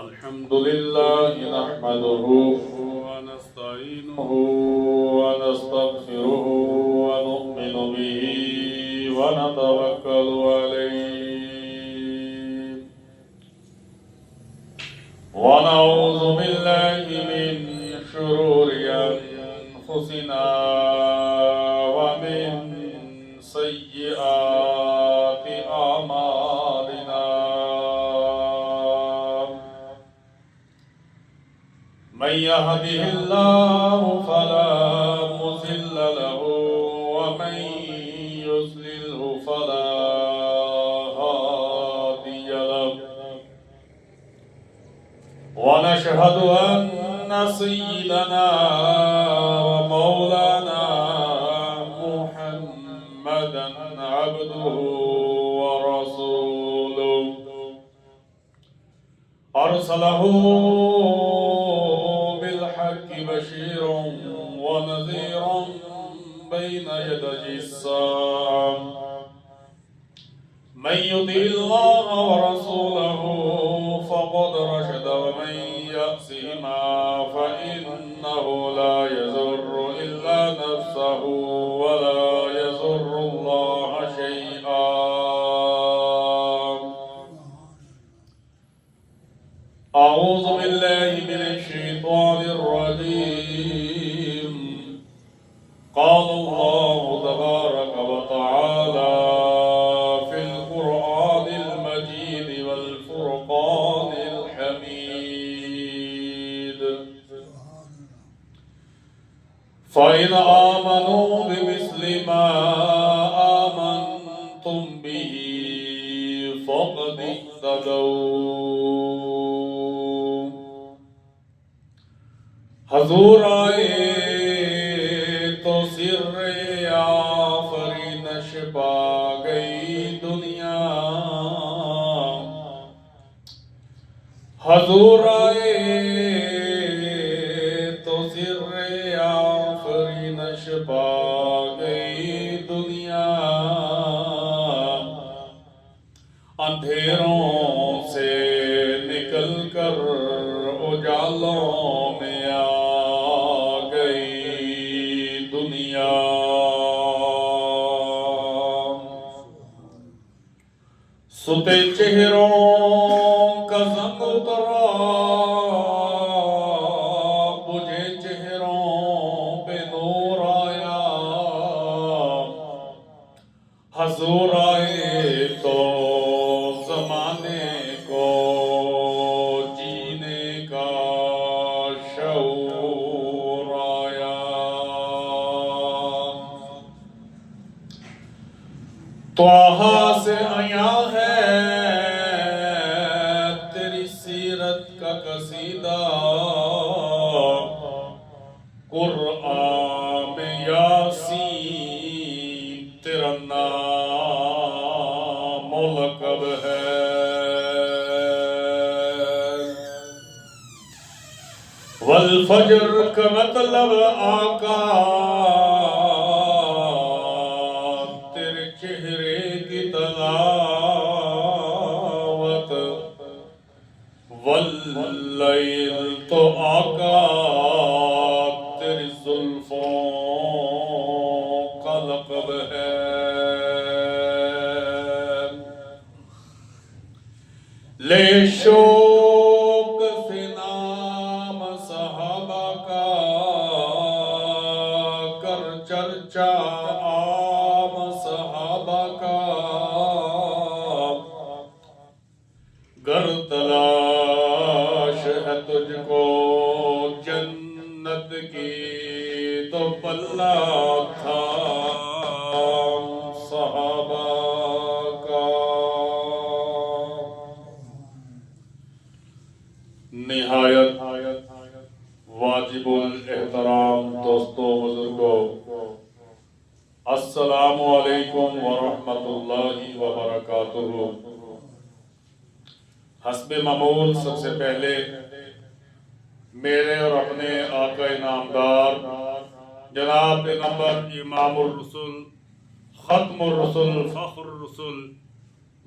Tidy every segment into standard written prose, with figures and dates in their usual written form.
अल्हम्दुलिल्लाह नहमदुहु व नस्तईनुहु व नस्तगफिरुहु व नु'मिनु बिही व नतवक्कलु अलैहि व नऊज़ु बिल्लाहि मिन शुरूरि अनफुसिना व मिन सय्यिआति अमालिना मन यहदिहिल्लाहु फला मुज़िल्ल लहु व मन युज़्लिल्हु फला हादिय लहु व नशहदु अन्ना सय्यिदना व मौलाना मुहम्मदन अब्दुहु व रसूलुहु अरसलहु बशीरं व नज़ीरं बैन यदयि अस्साअ मन युति'ल्लाह व रसूलहु फ़क़द रशद व मन यअसिहिमा फ़इन्नहु ला यज़ुर्रु इल्ला नफ़्सहु व ला यज़ुर्रुल्लाह शैआ अऊज़ु बिल्लाहि मिनश शैतानिर रजीम क़ाल अल्लाहु तबारक व तआला फ़िल क़ुरआनिल मजीद वल फ़ुरक़ानिल हमीद फ़इन आमनू बिमिस्लि मा आमनतुम बिही फ़क़द इह्तदौ हजूर आए तो सिर्रे आफरीनश पा गई दुनिया हजूर आए तो सिर्रे आफरीनश पा गई दुनिया अंधेरों से निकल कर उजालों में सुते चेहरों का ज़ंग उतरा बुझे चेहरों पे नूर आया हजूर आए तो ज़माने को जीने का शऊर आया त्वाहा से आया है तेरी सीरत का कसीदा कुरआन में यासीन तेरा नाम लक़ब है वल फजर का मतलब आका तेरे चेहरे की तलावत वल्लैल तो आका तेरी जुल्फों का लक़ब है ले शोक से नाम सहाबा का कर चर्चा आम सहाबा का गर तलाश है तुझको जन्नत की तो पल्ला था सहाबा का निहायत वाजिबुल एहतराम दोस्तों बुजुर्गों अस्सलामु अलैकुम व रहमतुल्लाहि व बरकातुहू। हस्बे मामूल सबसे पहले मेरे और अपने आका इनामदार जनाब पैगंबर इमामुर रसूल खत्मुर रसूल फ़ख्रुर रसूल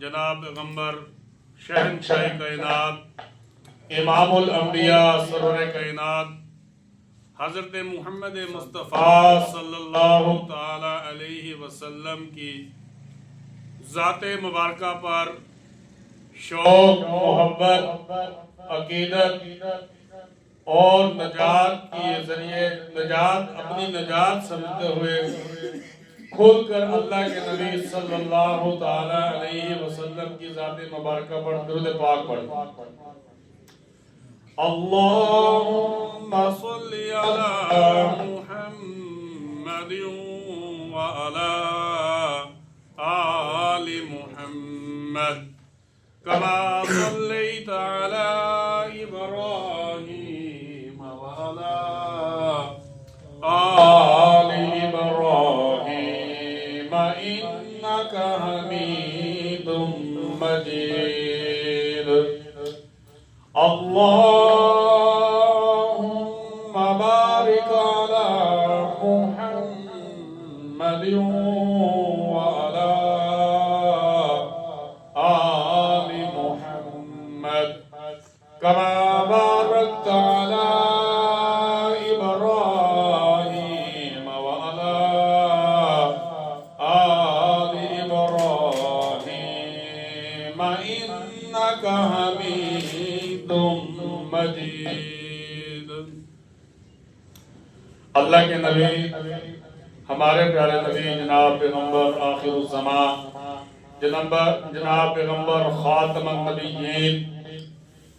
जनाब पैगम्बर शहंशाह कायनात इमामुल अंबिया सरवर कायनात हज़रत मुहम्मद मुस्तफ़ा सल्लल्लाहु ताला अलैहि वसल्लम की ज़ाते मुबारका पर शौक, मोहब्बत, अकीदत और नजात के जरिए अपनी नजात समझते हुए खुलकर अल्लाह के नबी सल्लल्लाहु ताला अलैहि वसल्लम की ज़ाते मुबारका पर दुरूद पाक पढ़ें। अल्लाहुम्मा सल्लि अला मुहम्मद व अला आलि मुहम्मद कमा सल्लैता अला इब्राहीम व अला आलि इब्राहीम इन्नका हमीदुम मजीद। अल्लाहुम्मा बारिक अला मुहम्मद व अला आलि मुहम्मद कमा बारकता अला इब्राहीम व अला आलि इब्राहीम इन्नका हमीदुम मजीद। अल्लाह के नबी हमारे प्यारे नबी जनाब पैगम्बर आखिरुज़्ज़मान जनाब पैगम्बर खातमुन नबिय्यीन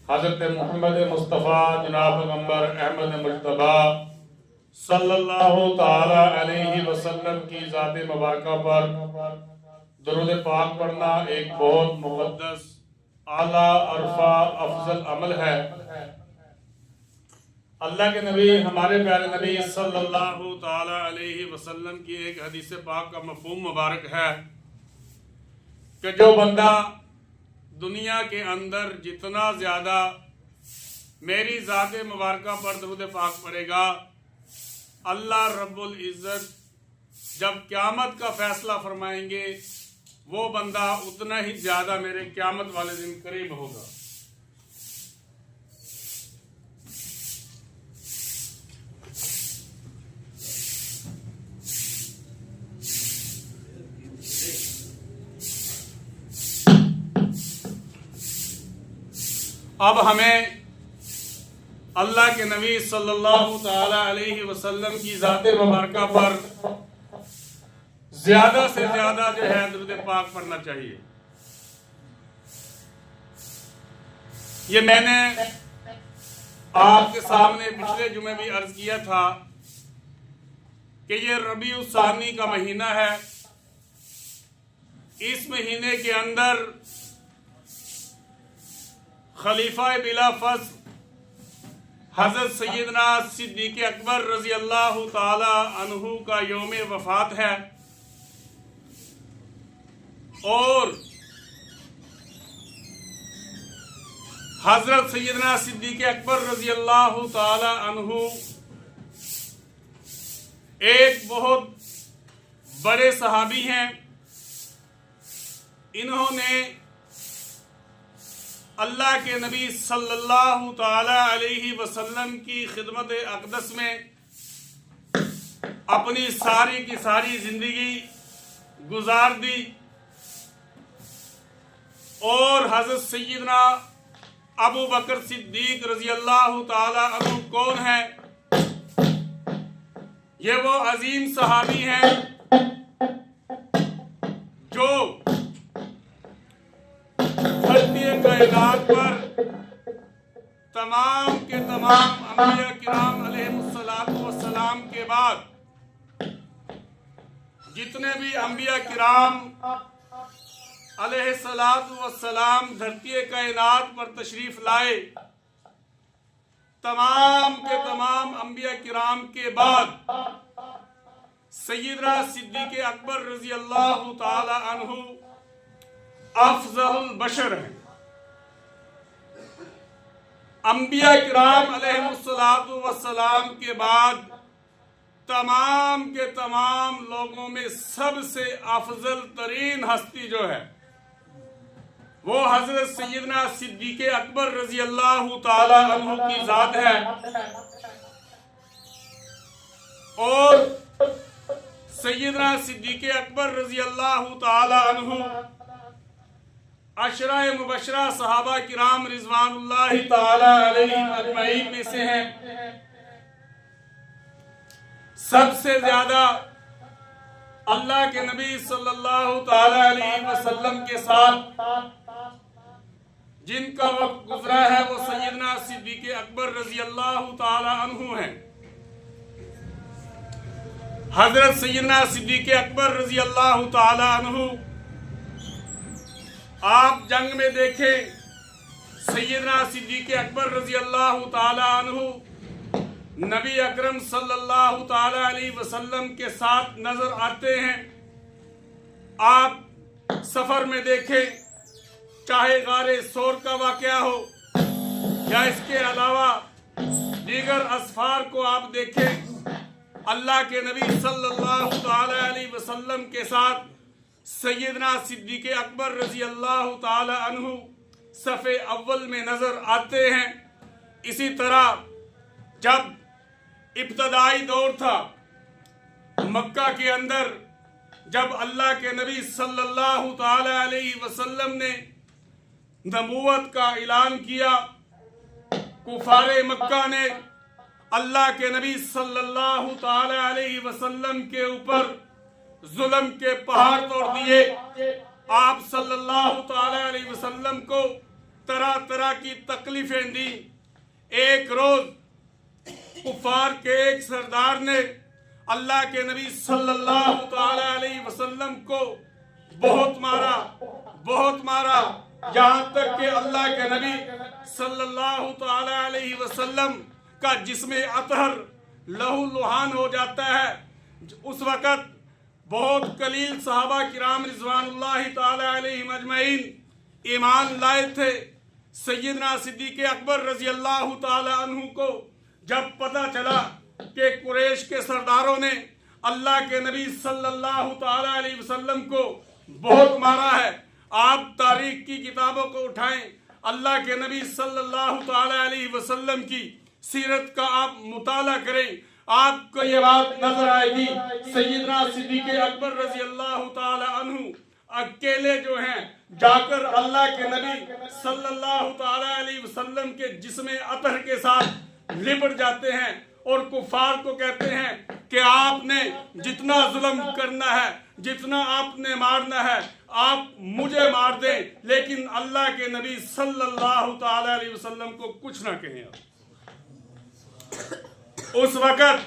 हज़रत मुहम्मद मुस्तफ़ा जनाब पैगम्बर अहमद मुज्तबा सल्लल्लाहु ताला अलैहि वसल्लम की ज़ाते मुबारका पर दुरूद पाक पढ़ना एक बहुत मुक़द्दस, आला, अरफा, अफजल अमल है। अल्लाह के नबी हमारे प्यारे नबी सल्लल्लाहु ताला अलैहि वसल्लम की एक हदीस पाक का मफ़हूम मुबारक है कि जो बंदा दुनिया के अंदर जितना ज़्यादा मेरी ज़ाते मुबारका पर दुरूद पाक पढ़ेगा, अल्लाह रब्बुल इज़्ज़त जब क़यामत का फैसला फरमाएंगे वो बंदा उतना ही ज़्यादा मेरे क़यामत वाले दिन करीब होगा। अब हमें अल्लाह के नबी सल्लल्लाहु ताला अलैहि वसल्लम की ज़ाते मुबारका पर ज्यादा से ज्यादा जो है दुरूद पाक पढ़ना चाहिए। ये मैंने आपके सामने पिछले जुमे भी अर्ज किया था कि ये रबीउल सानी का महीना है। इस महीने के अंदर खलीफा बिला फज़्ल हज़रत सैयदना सिद्दीक़ अकबर रज़ी अल्लाह ताला अन्हु का यौम वफ़ात है और हज़रत सैयदना सिद्दीक़ अकबर रज़ी अल्लाह ताला अन्हु एक बहुत बड़े सहाबी हैं। इन्होंने अल्लाह के नबी सल्लल्लाहु ताला अलैहि वसल्लम की खिदमत अक़दस में अपनी सारी की सारी जिंदगी गुजार दी और हज़रत सैयदना अबू बकर सिद्दीक रज़ी अल्लाह ताला अन्हु कौन है? ये वो अजीम सहाबी हैं जो धरती कायनात पर तमाम के तमाम अंबिया किराम अलैहिमुस्सलातु वस्सलाम के बाद जितने भी अंबिया किराम अलैहिस्सलातु वस्सलाम धरती कायनात पर तशरीफ लाए, तमाम के तमाम अंबिया किराम के बाद सैयदना सिद्दीक़ अकबर रज़ी अल्लाह ताला अन्हु अफज़लुल बशर हैं। अंबिया किराम अलैहिमुस्सलातु वस्सलाम के बाद तमाम के तमाम लोगों में सबसे अफजल तरीन हस्ती जो है वो हजरत सैयदना सिद्दीक़ अकबर रजी अल्लाह ताला अन्हु की जात है। और सैयदना सिद्दीक़ अकबर रजी अल्लाह ताला अन्हु अशरा मुबशरा सहाबा किराम रिजवानुल्लाह ताला अलैहिम अजमईन में से हैं। सबसे ज्यादा अल्लाह के नबी सल्लल्लाहु ताला अलैहि वसल्लम के साथ जिनका वक्त गुजरा है वो सैयदना सिद्दीक़ अकबर रजी अल्लाह ताला अन्हु हैं। हजरत सैयदना सिद्दीक़ अकबर रजी अल्लाह ताला अन्हु आप जंग में देखें, सैयदना सिद्दीक़ अकबर रजी अल्लाह ताला अन्हु नबी अकरम सल्लल्लाहु ताला अलैहि वसल्लम के साथ नजर आते हैं। आप सफर में देखें, चाहे गारे सोर का वाकया हो या इसके अलावा दीगर असफार को आप देखें, अल्लाह के नबी सल्लल्लाहु ताला अलैहि वसल्लम के साथ सैयदना सिद्दीक़ अकबर रजी अल्लाह ताला अन्हु सफ़े अव्वल में नजर आते हैं। इसी तरह जब इब्तदाई दौर था मक्का के अंदर, जब अल्लाह के नबी सल्लल्लाहु ताला अलैहि वसल्लम ने नबूवत का ऐलान किया, कुफारे मक्का ने अल्लाह के नबी सल्लल्लाहु ताला अलैहि वसल्लम के ऊपर जुल्म के पहाड़ तोड़ दिए। आप सल्लल्लाहु ताला अलैहि वसल्लम को तरह तरह की तकलीफें दी। एक रोज कुफार के एक सरदार ने अल्लाह के नबी सल्लल्लाहु ताला अलैहि वसल्लम को बहुत मारा, यहाँ तक कि अल्लाह के नबी सल्लल्लाहु ताला अलैहि वसल्लम का जिस्मे अतहर लहू लुहान हो जाता है। उस वक़्त बहुत कलील सहाबा किराम रिजवानुल्लाह ताला अलैहिम अजमईन ईमान लाए थे। सैयदना सिद्दीक़ अकबर रजी अल्लाह ताला अन्हु को जब पता चला कि कुरैश के सरदारों ने अल्लाह के नबी सल्लल्लाहु ताला अलैहि वसल्लम को बहुत मारा है, आप तारीख की किताबों को उठाएं, अल्लाह के नबी सल्लल्लाहु ताला अलैहि वसल्लम की सीरत का आप मुताला करें, आपको ये बात नजर आएगी। सैयदना सिद्दीक़ अकबर रजी अल्लाह ताला अन्हु अकेले जो हैं जाकर अल्लाह के नबी सल्लल्लाहु ताला अलैहि वसल्लम के जिस्मे अतहर के साथ लिपट जाते हैं और कुफार को कहते हैं कि आपने जितना जुल्म करना है, जितना आपने मारना है, आप मुझे मार दें, लेकिन अल्लाह के नबी सल्लल्लाहु ताला अलैहि वसल्लम को कुछ ना कहें। उस वक़्त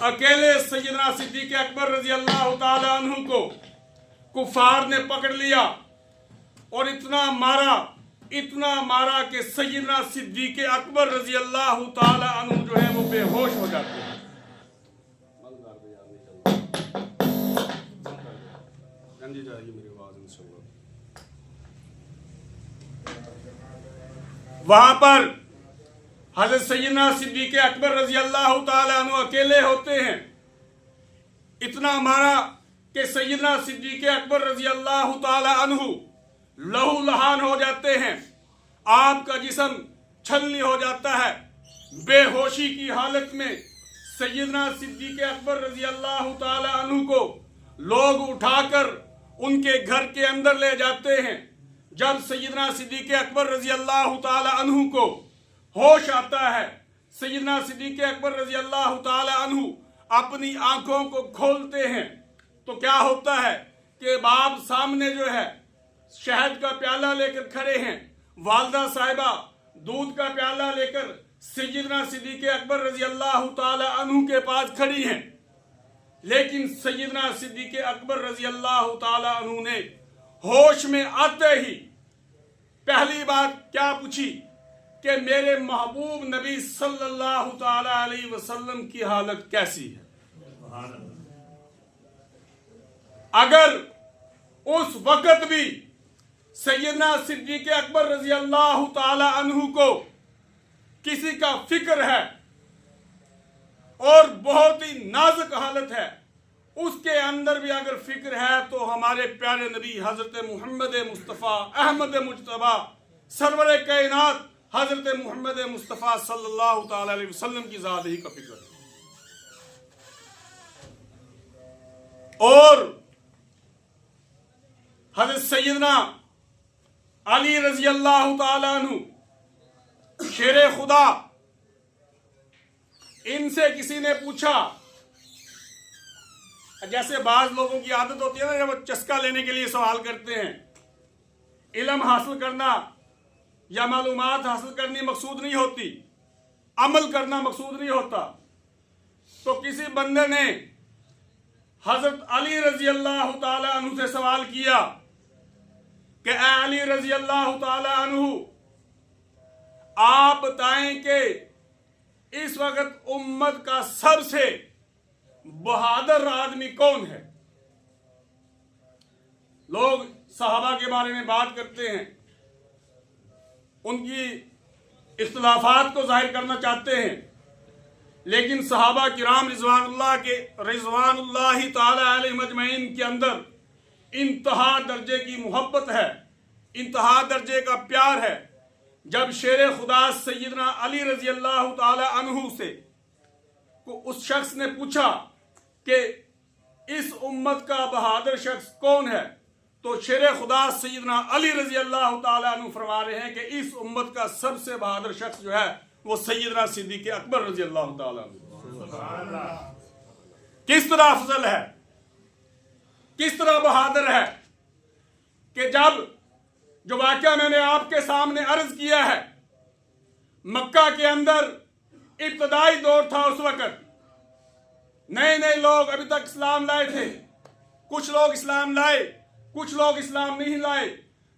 अकेले सैयदना सिद्दीक़ अकबर रजी अल्लाह ताला अन्हु को कुफार ने पकड़ लिया और इतना मारा कि सैयदना सिद्दीक़ अकबर रजी अल्लाह ताला अन्हु जो है वो बेहोश हो जाते हैं। वहां पर हज़रत सैयदना सिद्दीक़ अकबर रजी अल्लाह ताला अन्हु अकेले होते हैं। इतना मारा कि सैयदना सिद्दीक़ अकबर रजी अल्लाह ताला अन्हु लहू लहान हो जाते हैं, आपका जिस्म छलनी हो जाता है। बेहोशी की हालत में सैयदना सिद्दीक़ अकबर रजी अल्लाह ताला अन्हु को लोग उठाकर उनके घर के अंदर ले जाते हैं। जब सैयदना सिद्दीक़ अकबर रजी अल्लाह ताला अन्हु को होश आता है, सैयदना सिद्दीक़ अकबर रजी अल्लाह ताला अन्हु अपनी आंखों को खोलते हैं तो क्या होता है कि बाप सामने जो है शहद का प्याला लेकर खड़े हैं, वालदा साहिबा दूध का प्याला लेकर सैयदना सिद्दीक़ अकबर रजी अल्लाह ताला अन्हु के पास खड़ी हैं। लेकिन सैयदना सिद्दीक़ अकबर रजी अल्लाह ताला अन्हु ने होश में आते ही पहली बात क्या पूछी कि मेरे महबूब नबी सल्लल्लाहु ताला अलैहि वसल्लम की हालत कैसी है। अगर उस वक्त भी सैयदना सिद्दीक़ अकबर रजी अल्लाह ताला अन्हु को किसी का फिक्र है, और बहुत ही नाजुक हालत है, उसके अंदर भी अगर फिक्र है तो हमारे प्यारे नबी हजरत मोहम्मद मुस्तफ़ा अहमद मुजतबा सरवर कायनात हजरत मोहम्मद मुस्तफ़ा सल्लल्लाहु ताला अलैहि वसल्लम की ज़ात ही का फिक्र है। और हजरत सैयदना अली रजी अल्लाह ताला अन्हु शेरे खुदा, इनसे किसी ने पूछा, जैसे बाज लोगों की आदत होती है ना, जब वो चस्का लेने के लिए सवाल करते हैं, इल्म हासिल करना या मालूमात हासिल करनी मकसूद नहीं होती, अमल करना मकसूद नहीं होता। तो किसी बंदे ने हजरत अली रजी अल्लाह ताला अन्हु से सवाल किया कि ए अली रजी अल्लाह ताला अन्हु, आप बताएं कि इस वक्त उम्मत का सबसे बहादुर आदमी कौन है। लोग सहाबा के बारे में बात करते हैं, उनकी इख्तिलाफात को जाहिर करना चाहते हैं, लेकिन सहाबा किराम रिज़वानुल्लाहि ताला अलैहिम अजमईन के अंदर इंतहा दर्जे की मोहब्बत है, इंतहा दर्जे का प्यार है। जब शेर खुदा सैयदना अली रजी अल्लाह ताला अन्हु से को उस शख्स ने पूछा कि इस उम्मत का बहादुर शख्स कौन है, तो शेर खुदा सैयदना अली रजी अल्लाह ताला अन्हु फरमा रहे हैं कि इस उम्मत का सबसे बहादुर शख्स जो है वो सैयदना सिद्दीक़ अकबर रजी अल्लाह ताला अन्हु। किस तरह अफजल है, किस तरह बहादुर है कि जब जो वाकया मैंने आपके सामने अर्ज किया है, मक्का के अंदर इब्तदाई दौर था, उस वक्त नए नए लोग अभी तक इस्लाम लाए थे, कुछ लोग इस्लाम लाए, कुछ लोग इस्लाम नहीं लाए।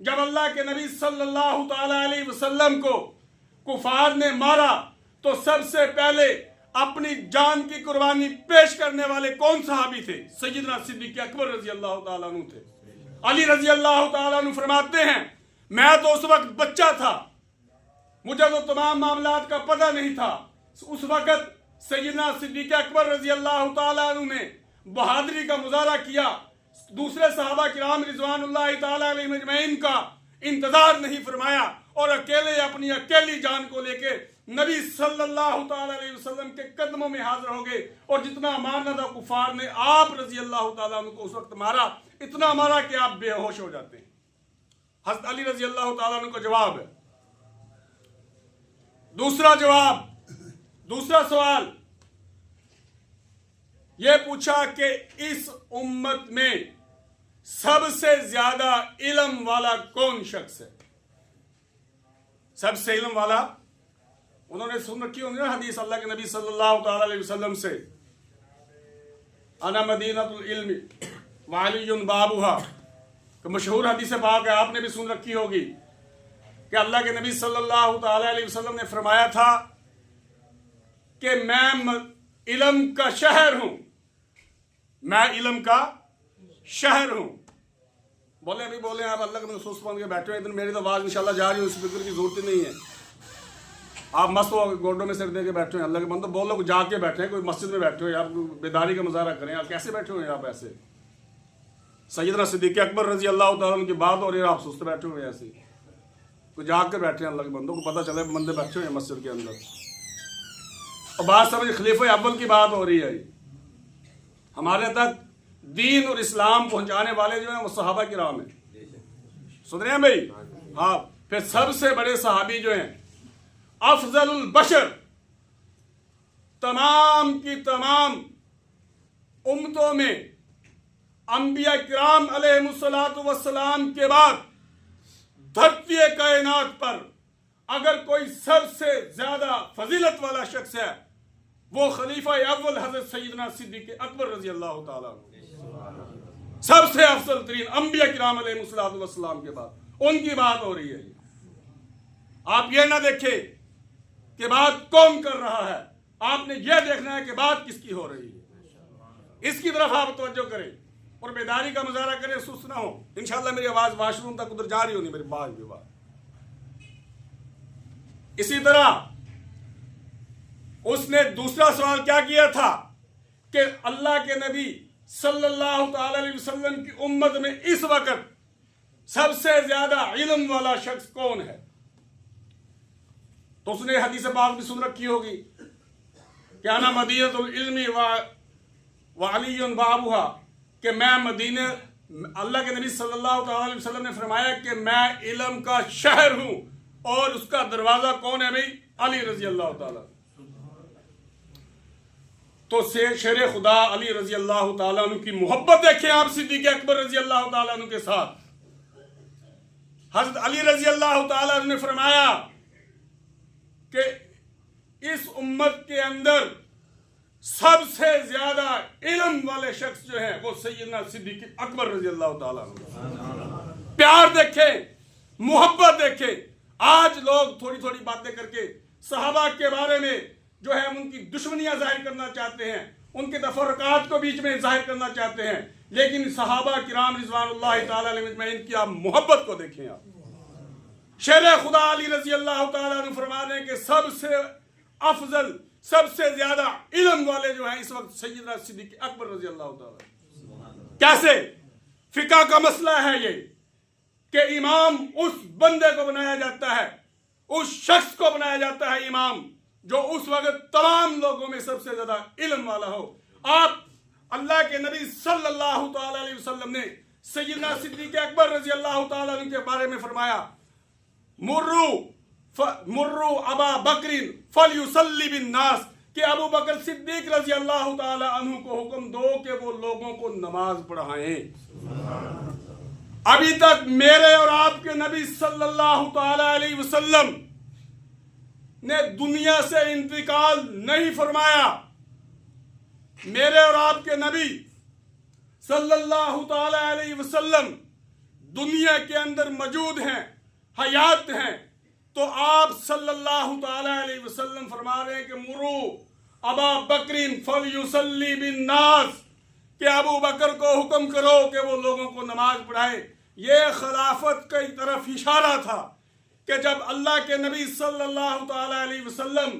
जब अल्लाह के नबी सल्लल्लाहु ताला अलैहि वसल्लम को कुफार ने मारा तो सबसे पहले अपनी जान की कुर्बानी पेश करने वाले कौन सहाबी थे? सैयदना सिद्दीक़ अकबर रजी अल्लाह ताला अन्हु थे। अली रजी अल्लाह ताला अन्हु फरमाते हैं, मैं तो उस वक्त बच्चा था, मुझे तो तमाम मामलात का पता नहीं था। उस वक्त सैयदना सिद्दीक़ अकबर रजी अल्लाह ताला अन्हु ने बहादुरी का मुजाहरा किया, दूसरे सहाबा किराम रिज़वानुल्लाहि ताला अलैहिम अजमईन का इंतजार नहीं फरमाया और अकेले अपनी अकेली जान को लेके नबी सल्लल्लाहु ताला अलैहि वसल्लम के कदमों में हाजिर हो गए। और जितना मारना था कुफार ने आप रजी अल्लाह ताला अन्हु को उस वक्त मारा, इतना मारा कि आप बेहोश हो जाते हैं। हज़रत अली रजी अल्लाह ताला अन्हु का जवाब है। दूसरा जवाब, दूसरा सवाल यह पूछा कि इस उम्मत में सबसे ज्यादा इल्म वाला कौन शख्स है? सबसे इल्म वाला, उन्होंने सुन रखी होंगी ना हदीस अल्लाह के नबी सल्लल्लाहु ताला अलैहि वसल्लम से, अना मदीनतुल इल्मी व अलीयुन बाबुहा, तो मशहूर हदीस पाक है, आपने भी सुन रखी होगी कि अल्लाह के नबी सल्लल्लाहु ताला अलैहि वसल्लम ने फरमाया था कि मैं इल्म का शहर हूं, मैं इल्म का शहर हूं। बोले अभी बोले आप अल्लाह के महसूस बन के बैठे हो, इधर मेरी तो आवाज इंशाल्लाह जा रही है, उस फिक्र की जरूरत नहीं है। आप मस्त हो गोडों में सिर दे के बैठे हो, अल्लाह के बंदो बोलो जाके बैठे हैं, कोई मस्जिद में बैठे हो, आप बेदारी का मुजाहरा करें, आप कैसे बैठे हो आप ऐसे? सैयदना सिद्दीक़ अकबर रजी अल्लाह ताला अन्हु की बात हो रही है, आप सुस्त बैठे हुए ऐसे, कोई जाग के बैठे हैं, अल्लाह के बंदों को पता चले बंदे बैठे हुए मस्जिद के अंदर। और बात समझ, खलीफा अव्वल की बात हो रही है। हमारे तक दीन और इस्लाम पहुंचाने वाले जो हैं वो सहाबा किराम हैं, सुन रहे हैं भाई? हाँ, फिर सबसे बड़े सहाबी जो हैं, अफजलुल बशर, तमाम की तमाम उम्मतों में अंबिया किराम अलैहिमुस्सलातु वस्सलाम के बाद धरती कायनात पर अगर कोई सबसे ज्यादा फजीलत वाला शख्स है वो खलीफा अव्वल हजरत सैयदना सिद्दीक़ अकबर रजी अल्लाह ताला, सबसे अफजल तरीन अंबिया किराम अलैहिमुस्सलातु वस्सलाम के बाद उनकी बात हो रही है। आप ये ना देखें कि बात कौन कर रहा है, आपने यह देखना है कि बात किसकी हो रही है, इसकी तरफ आप तवज्जो करें और बेदारी का मुजाहरा करें, सुस्त ना हो। इंशाल्लाह मेरी आवाज वाशरूम तक उधर जा रही होनी, मेरी बात विवाद। इसी तरह उसने दूसरा सवाल क्या किया था कि अल्लाह के नबी सल्लल्लाहु अलैहि वसल्लम की उम्मत में इस वक्त सबसे ज्यादा इल्म वाला शख्स कौन है? तो उसने हदीस पाक भी सुन रखी होगी कि अना मदीनतुल इल्मी व अलीयुन बाबुहा, कि मैं मदीने, अल्लाह के नबी सल्लल्लाहु अलैहि वसल्लम ने फरमाया कि मैं इल्म का शहर हूं और उसका दरवाजा कौन है भाई? अली रजी अल्लाह ताला। तो शेर खुदा अली रजी अल्लाह ताला अन्हु की मोहब्बत देखें आप सिद्दीक अकबर रजी अल्लाह ताला अन्हु के साथ। हजरत अली रजी अल्लाह ताला अन्हु ने फरमाया कि इस उम्मत के अंदर सबसे ज्यादा इल्म वाले शख्स जो है वो सैयदना सिद्दीक अकबर रजी अल्लाह ताला अन्हु। प्यार देखें, मोहब्बत देखें। आज लोग थोड़ी थोड़ी बातें करके सहाबा के बारे में जो है उनकी दुश्मनियां जाहिर करना चाहते हैं, उनके तफरकात को बीच में जाहिर करना चाहते हैं, लेकिन सहाबा किराम रिज़वानुल्लाहि ताला अलैहिम अजमईन की आप मोहब्बत को देखें। आप शेर खुदा अली रजी अल्लाह ताला अन्हु फरमा रहे हैं कि सबसे अफजल, सबसे ज्यादा इल्म वाले जो है इस वक्त सैयदना सिद्दीक अकबर रजी अल्लाह ताला। कैसे? फिका का मसला है ये कि इमाम उस बंदे को बनाया जाता है, उस शख्स को बनाया जाता है इमाम जो उस वक्त तमाम लोगों में सबसे ज्यादा इल्म वाला हो। आप अल्लाह के नबी सल्लल्लाहु अलैहि वसल्लम ने सैयदना सिद्दीक अकबर रजी अल्लाह ताला अन्हु के बारे में फरमाया, मुर्रू अबा बकरिन फलयुसल्ली बिन नास, कि अबू बकर सिद्दीक रजी अल्लाह ताला अन्हु को हुक्म दो कि वो लोगों को नमाज पढ़ाएं। अभी तक मेरे और आपके नबी सल्लल्लाहु अलैहि वसल्लम ने दुनिया से इंतकाल नहीं फरमाया। मेरे और आपके नबी सल्लल्लाहु अलैहि वसल्लम दुनिया के अंदर मौजूद हैं, हयात हैं। तो आप सल्लल्लाहु अलैहि वसल्लम फरमा रहे हैं कि मुरू अबा बकरिन फलयुसल्ली बिन नास, कि अबू बकर को हुक्म करो कि वो लोगों को नमाज पढ़ाए। ये खिलाफत की तरफ इशारा था कि जब अल्लाह के नबी सल्लल्लाहु अलैहि वसल्लम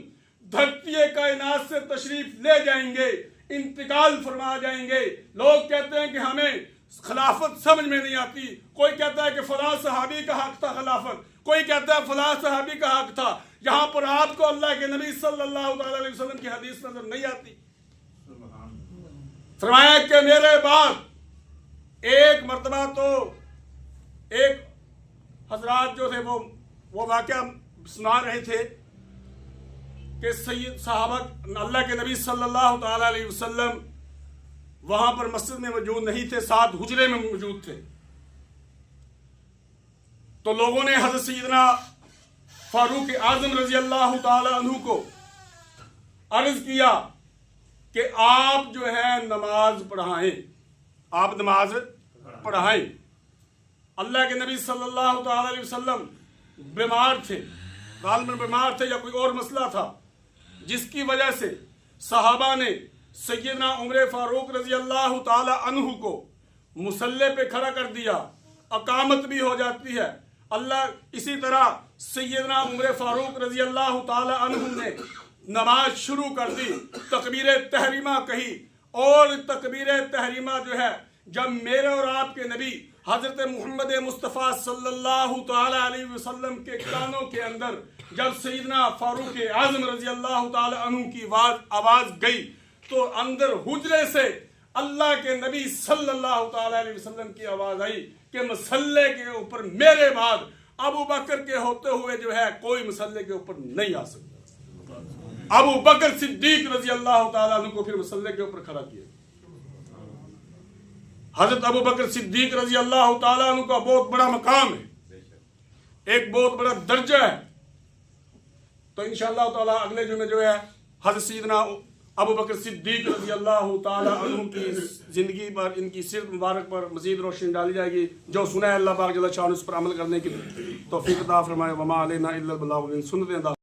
धरती कायनात से तशरीफ ले जाएंगे, इंतकाल फरमा जाएंगे, लोग कहते हैं कि हमें खिलाफत समझ में नहीं आती। कोई कहता है कि फलां सहाबी का हक था खिलाफत, कोई कहता है फलां सहाबी का हक था। यहां पर आपको अल्लाह के नबी सल्लल्लाहु अलैहि वसल्लम की हदीस नजर नहीं आती। फरमाया कि मेरे बाद एक मर्तबा तो एक हजरात जो थे वो वाकया सुना रहे थे कि सैयद साहबा अल्लाह के नबी सल्लल्लाहु अलैहि वसल्लम वहां पर मस्जिद में मौजूद नहीं थे, साथ हुजरे में मौजूद थे। तो लोगों ने हजरत सैयदना फारूक आजम रजी अल्लाह ताला अन्हु को अर्ज किया कि आप जो है नमाज पढ़ाएं, आप नमाज पढ़ाएं। अल्लाह के नबी सल्लल्लाहु अलैहि वसल्लम बीमार थे, गालबन बीमार थे या कोई और मसला था, जिसकी वजह से सहाबा ने सैयदना उमर फारूक रजी अल्लाह ताला अन्हु को मुसल्ले पे खड़ा कर दिया, अकामत भी हो जाती है। इसी तरह सैयदना उमर फारूक रजी अल्लाह ताला अन्हु ने नमाज शुरू कर दी, तकबीर तहरीमा कही, और तकबीर तहरीमा जो है जब मेरे और आपके नबी हजरत मोहम्मद मुस्तफ़ा सल्लल्लाहु ताला अलैहि वसल्लम के कानों के अंदर जब सैयदना फारूक आजम रजी अल्लाह ताला अन्हु की आवाज गई, तो अंदर हुजरे से अल्लाह के नबी सल्लल्लाहु ताला अलैहि वसल्लम की आवाज आई कि मसल्ले के ऊपर मेरे बाद अबू बकर के होते हुए जो है कोई मसल्ले के ऊपर नहीं आ सकता। अबू बकर सिद्दीक रजी अल्लाह ताला अन्हु को फिर मसल्ले के ऊपर खड़ा किया। हजरत अबू बकर सिद्दीक रजी अल्लाह ताला अन्हु का बहुत बड़ा मकाम है, एक बहुत बड़ा दर्जा है। तो इंशाअल्लाह ताला अगले जुमे जो है हजरत सैयदना अबू बकर सिद्दीक रजी अल्लाह ताला अन्हु की जिंदगी पर, इनकी सीरत मुबारक पर मजीद रोशनी डाली जाएगी। जो सुना है अल्लाह पाक जल्ल शान उस पर अमल करने की तौफीक अता फरमाए। वमा अलैना इल्लल बलाग, सुन्नत